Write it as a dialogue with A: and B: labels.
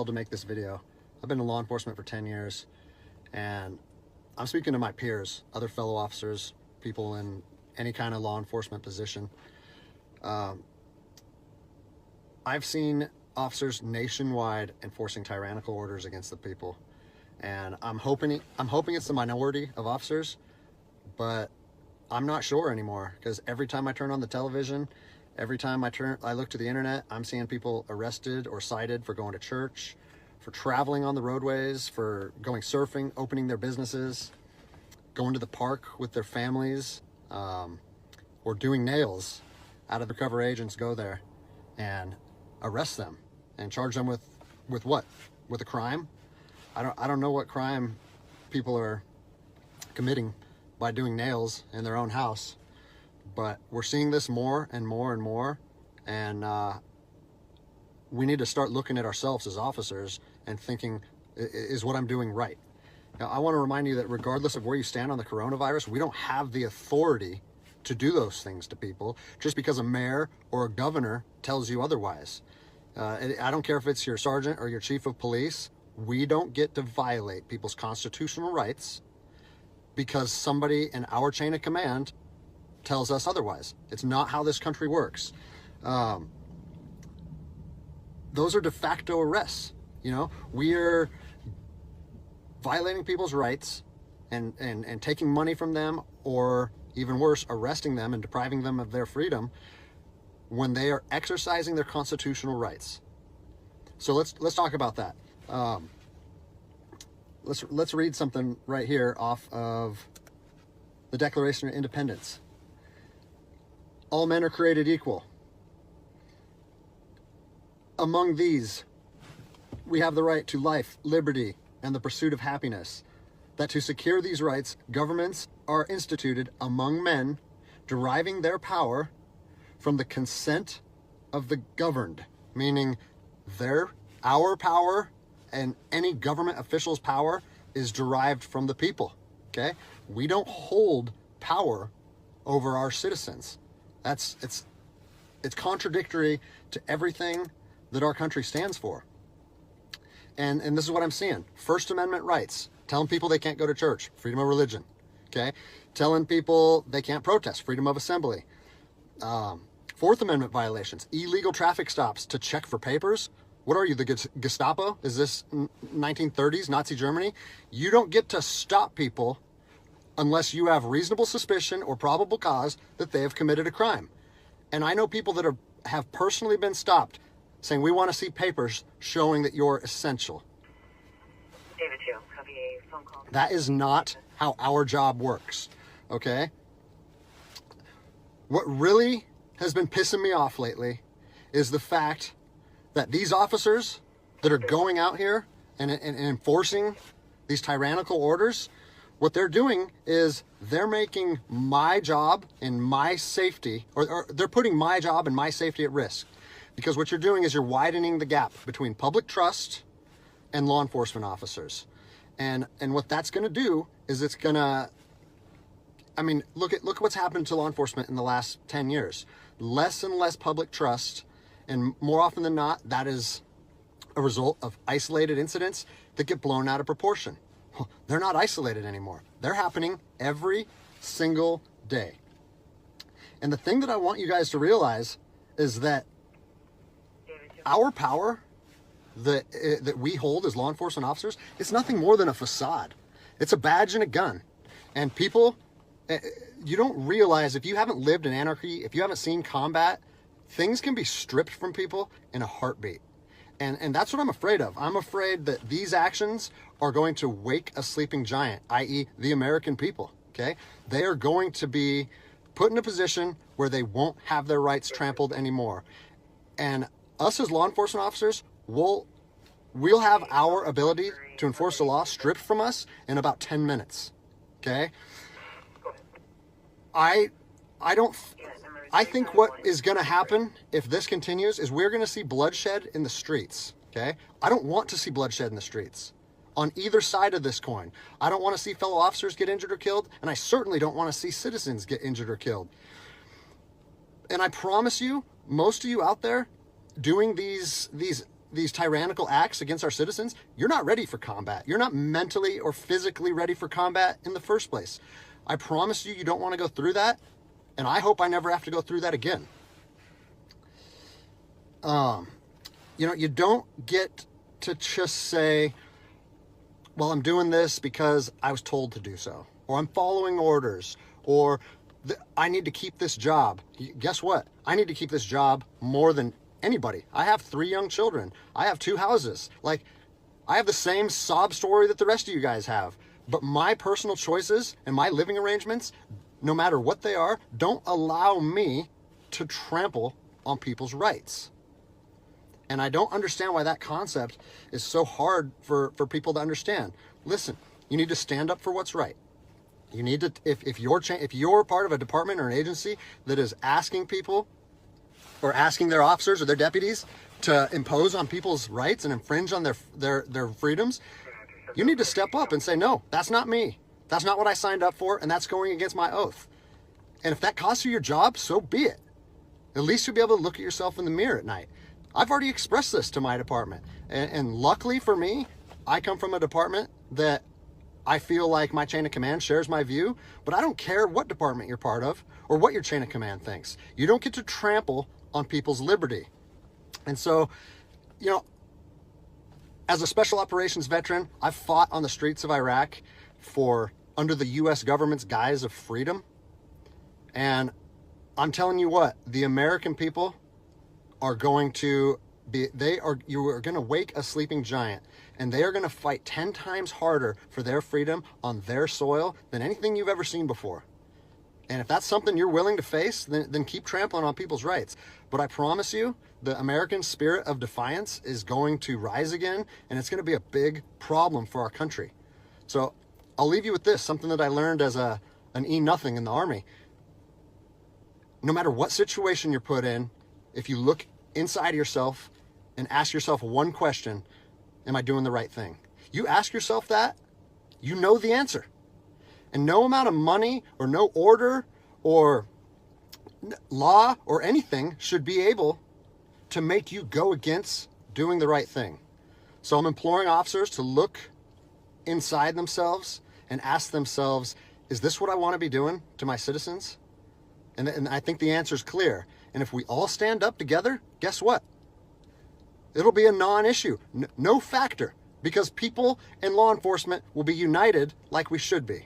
A: To make this video. I've been in law enforcement for 10 years, and I'm speaking to my peers, other fellow officers, people in any kind of law enforcement position. I've seen officers nationwide enforcing tyrannical orders against the people, and I'm hoping it's the minority of officers, but I'm not sure anymore, because every time I turn on the television, every time I look to the internet, I'm seeing people arrested or cited for going to church, for traveling on the roadways, for going surfing, opening their businesses, going to the park with their families, or doing nails. Undercover agents go there and arrest them and charge them with what? With a crime? I don't know what crime people are committing by doing nails in their own house. But we're seeing this more and more and more, and we need to start looking at ourselves as officers and thinking, is what I'm doing right? Now, I want to remind you that regardless of where you stand on the coronavirus, we don't have the authority to do those things to people just because a mayor or a governor tells you otherwise. I don't care if it's your sergeant or your chief of police. We don't get to violate people's constitutional rights because somebody in our chain of command tells us otherwise. It's not how this country works. Those are de facto arrests. You know, we're violating people's rights and taking money from them, or even worse, arresting them and depriving them of their freedom when they are exercising their constitutional rights. So let's talk about that. Let's read something right here off of the Declaration of Independence. All men are created equal. Among these, we have the right to life, liberty, and the pursuit of happiness. That to secure these rights, governments are instituted among men, deriving their power from the consent of the governed, meaning our power and any government official's power is derived from the people. Okay? We don't hold power over our citizens. It's contradictory to everything that our country stands for. And this is what I'm seeing. First Amendment rights, telling people they can't go to church, freedom of religion. Okay? Telling people they can't protest, freedom of assembly. Fourth Amendment violations, illegal traffic stops to check for papers. What are you, the Gestapo? Is this 1930s Nazi Germany? You don't get to stop people unless you have reasonable suspicion or probable cause that they have committed a crime. And I know people that have personally been stopped saying, we want to see papers showing that you're essential.
B: David, you have a phone call.
A: That is not how our job works, okay? What really has been pissing me off lately is the fact that these officers that are going out here and enforcing these tyrannical orders, what they're doing is they're making my job and my safety, or they're putting my job and my safety at risk. Because what you're doing is you're widening the gap between public trust and law enforcement officers. And what that's going to do is it's going to, I mean, look at what's happened to law enforcement in the last 10 years. Less and less public trust, and more often than not, that is a result of isolated incidents that get blown out of proportion. They're not isolated anymore. They're happening every single day. And the thing that I want you guys to realize is that our power that we hold as law enforcement officers, it's nothing more than a facade. It's a badge and a gun. And people, you don't realize, if you haven't lived in anarchy, if you haven't seen combat, things can be stripped from people in a heartbeat. And that's what I'm afraid of. I'm afraid that these actions are going to wake a sleeping giant, i.e. the American people, okay? They are going to be put in a position where they won't have their rights trampled anymore. And us as law enforcement officers, we'll have our ability to enforce the law stripped from us in about 10 minutes, okay? I think what is going to happen if this continues is we're going to see bloodshed in the streets, okay? I don't want to see bloodshed in the streets on either side of this coin. I don't want to see fellow officers get injured or killed, and I certainly don't want to see citizens get injured or killed. And I promise you, most of you out there doing these these tyrannical acts against our citizens, you're not ready for combat. You're not mentally or physically ready for combat in the first place. I promise you, you don't want to go through that. And I hope I never have to go through that again. You don't get to just say, well, I'm doing this because I was told to do so, or I'm following orders, or I need to keep this job. Guess what? I need to keep this job more than anybody. I have 3 young children. I have 2 houses. Like, I have the same sob story that the rest of you guys have. But my personal choices and my living arrangements, no matter what they are, don't allow me to trample on people's rights. And I don't understand why that concept is so hard for people to understand. Listen, you need to stand up for what's right. You need to, if you're part of a department or an agency that is asking people or asking their officers or their deputies to impose on people's rights and infringe on their freedoms, you need to step up and say, no, that's not me. That's not what I signed up for, and that's going against my oath. And if that costs you your job, so be it. At least you'll be able to look at yourself in the mirror at night. I've already expressed this to my department. And luckily for me, I come from a department that I feel like my chain of command shares my view, but I don't care what department you're part of or what your chain of command thinks. You don't get to trample on people's liberty. And so, as a special operations veteran, I've fought on the streets of Iraq under the U.S. government's guise of freedom. And I'm telling you what, the American people are going to you are going to wake a sleeping giant, and they are going to fight 10 times harder for their freedom on their soil than anything you've ever seen before. And if that's something you're willing to face, then keep trampling on people's rights. But I promise you, the American spirit of defiance is going to rise again, and it's going to be a big problem for our country. So I'll leave you with this, something that I learned as an E-nothing in the Army. No matter what situation you're put in, if you look inside yourself and ask yourself one question, am I doing the right thing? You ask yourself that, you know the answer. And no amount of money or no order or law or anything should be able to make you go against doing the right thing. So I'm imploring officers to look inside themselves and ask themselves, is this what I want to be doing to my citizens? And I think the answer is clear. And if we all stand up together, guess what? It'll be a non-issue, no factor, because people and law enforcement will be united like we should be.